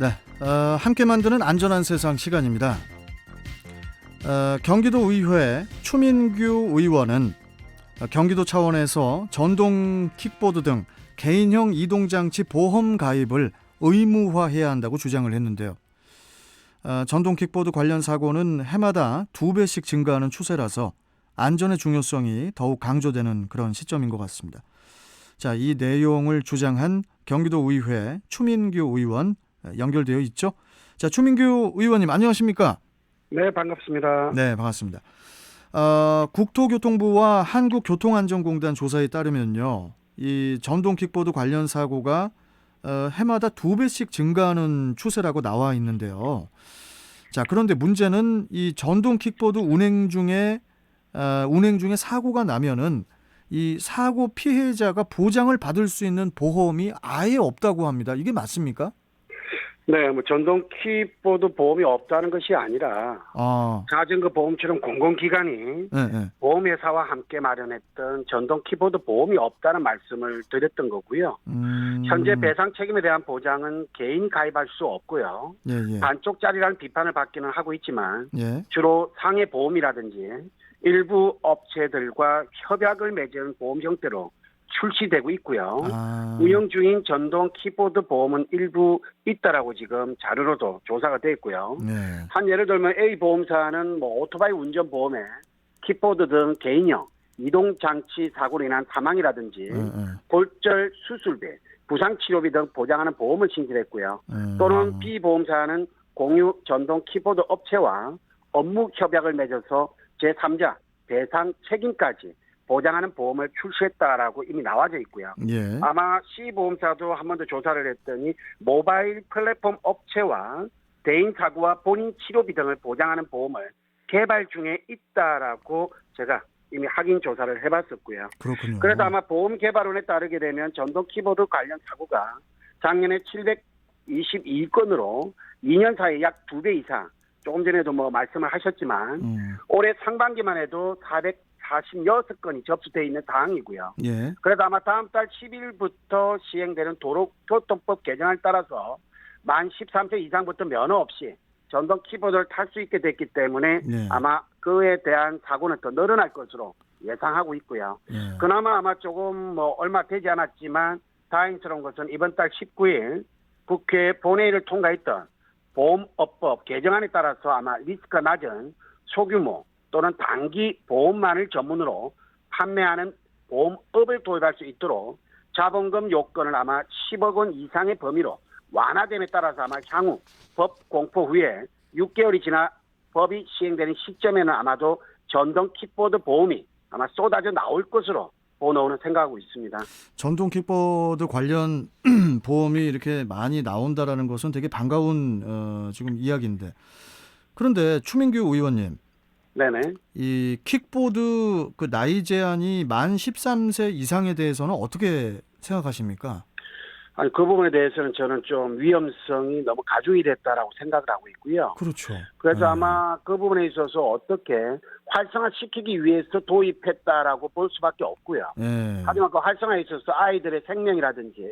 네, 함께 만드는 안전한 세상 시간입니다. 경기도의회 추민규 의원은 경기도 차원에서 전동 킥보드 등 개인형 이동장치 보험 가입을 의무화해야 한다고 주장을 했는데요. 전동 킥보드 관련 사고는 해마다 2배씩 증가하는 추세라서 안전의 중요성이 더욱 강조되는 그런 시점인 것 같습니다. 자, 이 내용을 주장한 경기도의회 추민규 의원 연결되어 있죠. 자, 추민규 의원님 안녕하십니까? 네, 반갑습니다. 네, 반갑습니다. 국토교통부와 한국교통안전공단 조사에 따르면요, 이 전동 킥보드 관련 사고가 해마다 2배씩 증가하는 추세라고 나와 있는데요. 자, 그런데 문제는 이 전동 킥보드 운행 중에 사고가 나면은 이 사고 피해자가 보장을 받을 수 있는 보험이 아예 없다고 합니다. 이게 맞습니까? 네, 전동 킥보드 보험이 없다는 것이 아니라 자전거 보험처럼 공공기관이 네. 보험회사와 함께 마련했던 전동 킥보드 보험이 없다는 말씀을 드렸던 거고요. 현재 배상 책임에 대한 보장은 개인 가입할 수 없고요. 예. 반쪽짜리라는 비판을 받기는 하고 있지만 예. 주로 상해 보험이라든지 일부 업체들과 협약을 맺은 보험 형태로 출시되고 있고요. 운영 중인 전동 킥보드 보험은 일부 있다라고 지금 자료로도 조사가 되어 있고요. 네. 한 예를 들면 A 보험사는 오토바이 운전 보험에 킥보드 등 개인형 이동장치 사고로 인한 사망이라든지 골절 수술비, 부상치료비 등 보장하는 보험을 신설했고요. 또는 B 보험사는 공유 전동 킥보드 업체와 업무 협약을 맺어서 제3자 배상 책임까지 보장하는 보험을 출시했다라고 이미 나와져 있고요. 예. 아마 C보험사도 한 번 더 조사를 했더니 모바일 플랫폼 업체와 대인 사고와 본인 치료비 등을 보장하는 보험을 개발 중에 있다라고 제가 이미 확인 조사를 해봤었고요. 그렇군요. 그래도 아마 보험 개발원에 따르게 되면 전동 키보드 관련 사고가 작년에 722건으로 2년 사이에 약 2배 이상, 조금 전에도 말씀을 하셨지만 올해 상반기만 해도 446건이 접수되어 있는 상황이고요. 예. 그래도 아마 다음 달 10일부터 시행되는 도로교통법 개정에 따라서 만 13세 이상부터 면허 없이 전동 키보드를 탈 수 있게 됐기 때문에 아마 그에 대한 사고는 더 늘어날 것으로 예상하고 있고요. 그나마 아마 조금 얼마 되지 않았지만 다행스러운 것은 이번 달 19일 국회 본회의를 통과했던 보험업법 개정안에 따라서 아마 리스크가 낮은 소규모 또는 단기 보험만을 전문으로 판매하는 보험업을 도입할 수 있도록 자본금 요건을 아마 10억 원 이상의 범위로 완화됨에 따라서 아마 향후 법 공포 후에 6개월이 지나 법이 시행되는 시점에는 아마도 전동 킥보드 보험이 아마 쏟아져 나올 것으로 보노는 생각하고 있습니다. 전동 킥보드 관련 보험이 이렇게 많이 나온다라는 것은 되게 반가운 지금 이야기인데, 그런데 추민규 의원님, 네네. 이 킥보드 그 나이 제한이 만 13세 이상에 대해서는 어떻게 생각하십니까? 아니, 그 부분에 대해서는 저는 좀 위험성이 너무 가중이 됐다라고 생각을 하고 있고요. 그렇죠. 그래서 아마 그 부분에 있어서 어떻게 활성화시키기 위해서 도입했다라고 볼 수밖에 없고요. 하지만 그 활성화에 있어서 아이들의 생명이라든지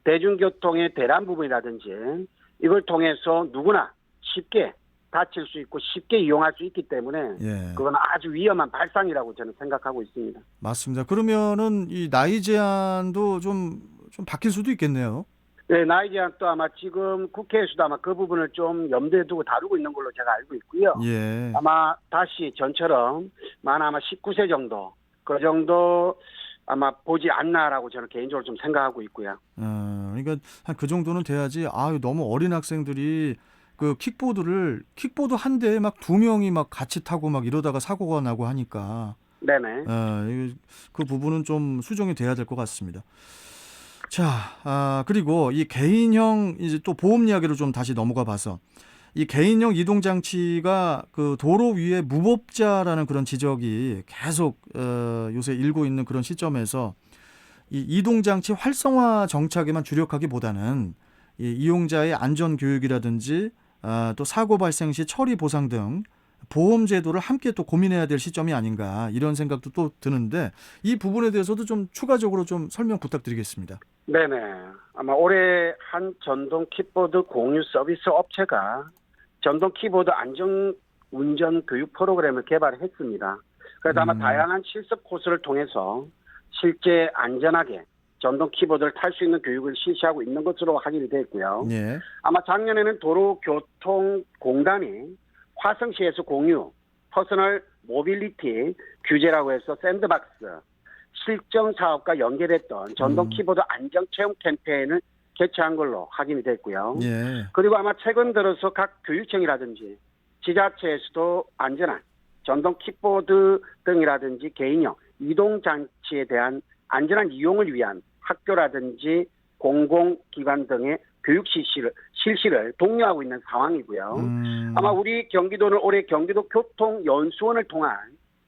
대중교통의 대란 부분이라든지 이걸 통해서 누구나 쉽게 다칠 수 있고 쉽게 이용할 수 있기 때문에 그건 아주 위험한 발상이라고 저는 생각하고 있습니다. 맞습니다. 그러면은 이 나이 제한도 좀 바뀔 수도 있겠네요. 네, 나이 제한도 아마 지금 국회에서도 아마 그 부분을 좀 염두에 두고 다루고 있는 걸로 제가 알고 있고요. 아마 다시 전처럼 아마 19세 정도, 그 정도 아마 보지 않나라고 저는 개인적으로 좀 생각하고 있고요. 그러니까 한 그 정도는 돼야지. 너무 어린 학생들이 그 킥보드 한 대에 막 2명이 막 같이 타고 막 이러다가 사고가 나고 하니까. 네네. 그 부분은 좀 수정이 돼야 될 것 같습니다. 자, 그리고 이 개인형 이제 또 보험 이야기로 좀 다시 넘어가 봐서, 이 개인형 이동장치가 그 도로 위에 무법자라는 그런 지적이 계속 요새 일고 있는 그런 시점에서 이 이동장치 활성화 정착에만 주력하기보다는 이 이용자의 안전 교육이라든지 또 사고 발생 시 처리 보상 등 보험 제도를 함께 또 고민해야 될 시점이 아닌가, 이런 생각도 또 드는데 이 부분에 대해서도 좀 추가적으로 좀 설명 부탁드리겠습니다. 네네. 아마 올해 한 전동 킥보드 공유 서비스 업체가 전동 킥보드 안전 운전 교육 프로그램을 개발했습니다. 그래서 아마 다양한 실습 코스를 통해서 실제 안전하게 전동 킥보드를 탈 수 있는 교육을 실시하고 있는 것으로 확인이 됐고요. 예. 아마 작년에는 도로교통공단이 화성시에서 공유 퍼스널 모빌리티 규제라고 해서 샌드박스 실정 사업과 연계됐던 전동 킥보드 안전 체험 캠페인을 개최한 걸로 확인이 됐고요. 예. 그리고 아마 최근 들어서 각 교육청이라든지 지자체에서도 안전한 전동 킥보드 등이라든지 개인용 이동장치에 대한 안전한 이용을 위한 학교라든지 공공기관 등의 교육 실시를 독려하고 있는 상황이고요. 아마 우리 경기도는 올해 경기도 교통연수원을 통한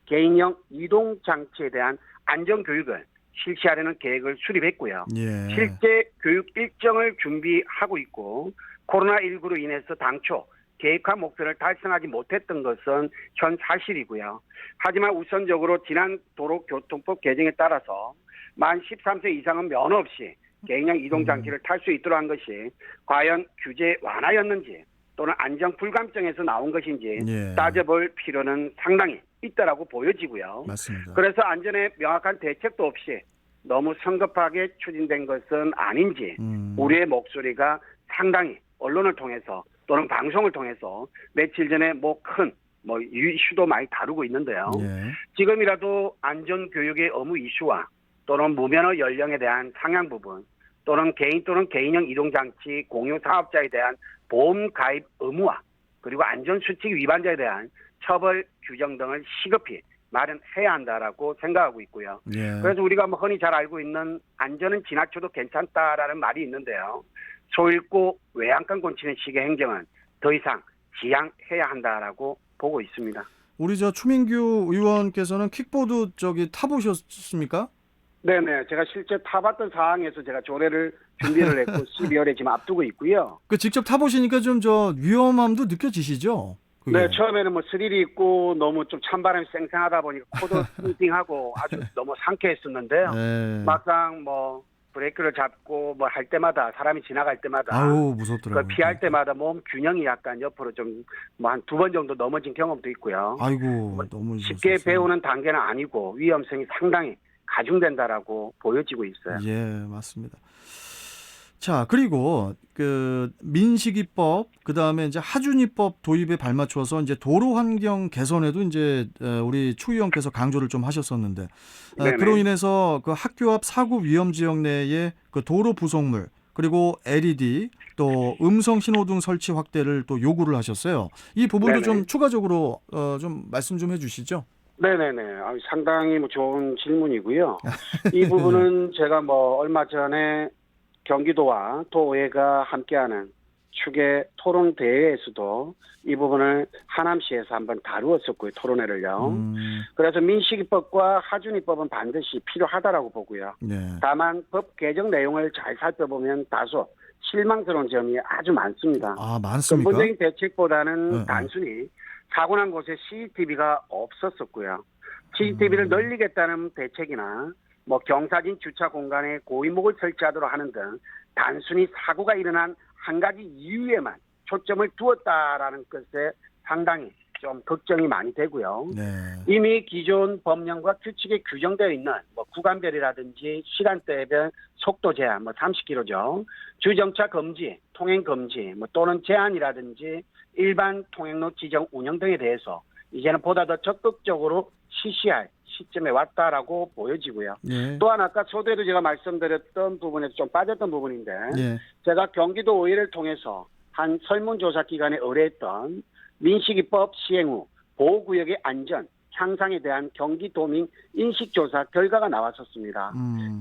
개인형 이동장치에 대한 안전교육을 실시하려는 계획을 수립했고요. 예. 실제 교육 일정을 준비하고 있고 코로나19로 인해서 당초 계획한 목표를 달성하지 못했던 것은 현 사실이고요. 하지만 우선적으로 지난 도로교통법 개정에 따라서 만 13세 이상은 면허 없이 개인형 이동장치를 탈 수 있도록 한 것이 과연 규제 완화였는지 또는 안전 불감증에서 나온 것인지 예. 따져볼 필요는 상당히 있다라고 보여지고요. 맞습니다. 그래서 안전에 명확한 대책도 없이 너무 성급하게 추진된 것은 아닌지 우리의 목소리가 상당히 언론을 통해서 또는 방송을 통해서 며칠 전에 큰 이슈도 많이 다루고 있는데요. 예. 지금이라도 안전교육의 의무 이슈와 또는 무면허 연령에 대한 상향 부분 또는 개인 또는 개인형 이동장치 공유 사업자에 대한 보험 가입 의무화 그리고 안전수칙 위반자에 대한 처벌 규정 등을 시급히 마련해야 한다라고 생각하고 있고요. 예. 그래서 우리가 흔히 잘 알고 있는 안전은 지나쳐도 괜찮다라는 말이 있는데요. 소 잃고 외양간 곤치는 식의 행정은 더 이상 지양해야 한다라고 보고 있습니다. 우리 추민규 의원께서는 킥보드 타보셨습니까? 네네. 제가 실제 타봤던 상황에서 제가 조례를 준비를 했고 12월에 지금 앞두고 있고요. 직접 타보시니까 좀 위험함도 느껴지시죠? 그게. 네, 처음에는 스릴이 있고 너무 좀 찬바람이 쌩쌩하다 보니까 코도 띵띵하고 아주 너무 상쾌했었는데요. 네. 막상 브레이크를 잡고 할 때마다 사람이 지나갈 때마다 아우 무섭더라고요. 피할 때마다 몸 균형이 약간 옆으로 좀 한 2번 정도 넘어진 경험도 있고요. 아이고 너무 쉽게 무섭습니다. 배우는 단계는 아니고 위험성이 상당히 가중된다라고 보여지고 있어요. 예, 맞습니다. 자, 그리고 민식이법, 그다음에 이제 하준이법 도입에 발맞춰서 이제 도로 환경 개선에도 이제 우리 추 의원께서 강조를 좀 하셨었는데 그로 인해서 학교 앞 사고 위험 지역 내에 도로 부속물 그리고 LED 또 음성 신호등 설치 확대를 또 요구를 하셨어요. 이 부분도 좀 추가적으로 좀 말씀 좀 해주시죠. 네네네. 상당히 좋은 질문이고요. 이 부분은 제가 얼마 전에 경기도와 도의회가 함께하는 축의 토론 대회에서도 이 부분을 하남시에서 한번 다루었었고요. 토론회를요. 그래서 민식이법과 하준이법은 반드시 필요하다라고 보고요. 네. 다만 법 개정 내용을 잘 살펴보면 다소 실망스러운 점이 아주 많습니다. 아, 많습니까? 근본적인 대책보다는 단순히 사고 난 곳에 CCTV가 없었었고요. CCTV를 늘리겠다는 대책이나 경사진 주차 공간에 고의목을 설치하도록 하는 등 단순히 사고가 일어난 한 가지 이유에만 초점을 두었다라는 것에 상당히 좀 걱정이 많이 되고요. 네. 이미 기존 법령과 규칙에 규정되어 있는 구간별이라든지 시간대별 속도 제한 30km죠. 주정차 금지, 통행 금지 또는 제한이라든지 일반 통행로 지정 운영 등에 대해서 이제는 보다 더 적극적으로 실시할 시점에 왔다라고 보여지고요. 네. 또한 아까 초대로 제가 말씀드렸던 부분에서 좀 빠졌던 부분인데 네. 제가 경기도 의회를 통해서 한 설문조사 기관에 의뢰했던 민식이법 시행 후 보호구역의 안전 향상에 대한 경기도민 인식조사 결과가 나왔었습니다.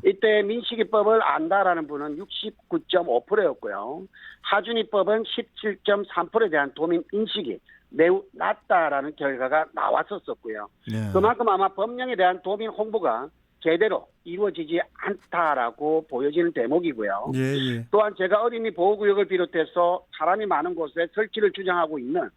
이때 민식이법을 안다라는 분은 69.5%였고요. 하준이법은 17.3%에 대한 도민 인식이 매우 낮다라는 결과가 나왔었고요. 네. 그만큼 아마 법령에 대한 도민 홍보가 제대로 이루어지지 않다라고 보여지는 대목이고요. 예. 또한 제가 어린이 보호구역을 비롯해서 사람이 많은 곳에 설치를 주장하고 있는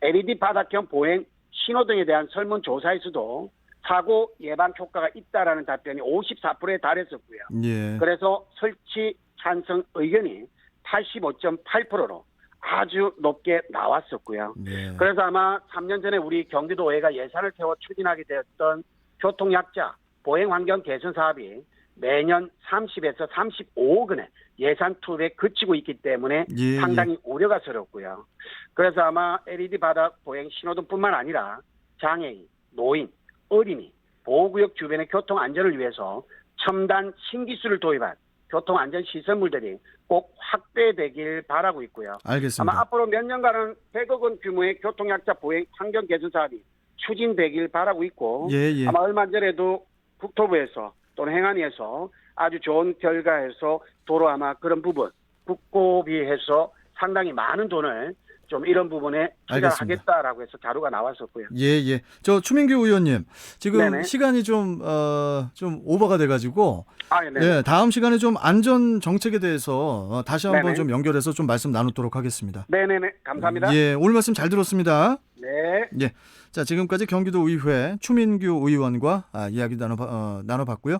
LED 바닥형 보행 신호등에 대한 설문조사에서도 사고 예방 효과가 있다라는 답변이 54%에 달했었고요. 예. 그래서 설치 찬성 의견이 85.8%로 아주 높게 나왔었고요. 네. 그래서 아마 3년 전에 우리 경기도의회가 예산을 세워 추진하게 되었던 교통약자 보행환경 개선 사업이 매년 30에서 35억 원의 예산 투입에 그치고 있기 때문에 예, 상당히 우려가 스럽고요. 그래서 아마 LED 바닥 보행 신호등뿐만 아니라 장애인, 노인, 어린이, 보호구역 주변의 교통 안전을 위해서 첨단 신기술을 도입한 교통안전 시설물들이 꼭 확대되길 바라고 있고요. 알겠습니다. 아마 앞으로 몇 년간은 100억 원 규모의 교통약자 보행 환경 개선 사업이 추진되길 바라고 있고 예, 예. 아마 얼마 전에도 국토부에서 또는 행안위에서 아주 좋은 결과에서 도로 아마 그런 부분 국고비해서 상당히 많은 돈을 좀 이런 부분에 투자하겠다라고 해서 자료가 나왔었고요. 예, 예. 저 추민규 의원님, 지금 네네. 시간이 좀 오버가 돼가지고, 네. 네, 다음 시간에 좀 안전 정책에 대해서 다시 한번 네네. 좀 연결해서 좀 말씀 나누도록 하겠습니다. 네네네. 감사합니다. 예, 오늘 말씀 잘 들었습니다. 네. 예. 자, 지금까지 경기도의회 추민규 의원과 이야기 나눠봤고요.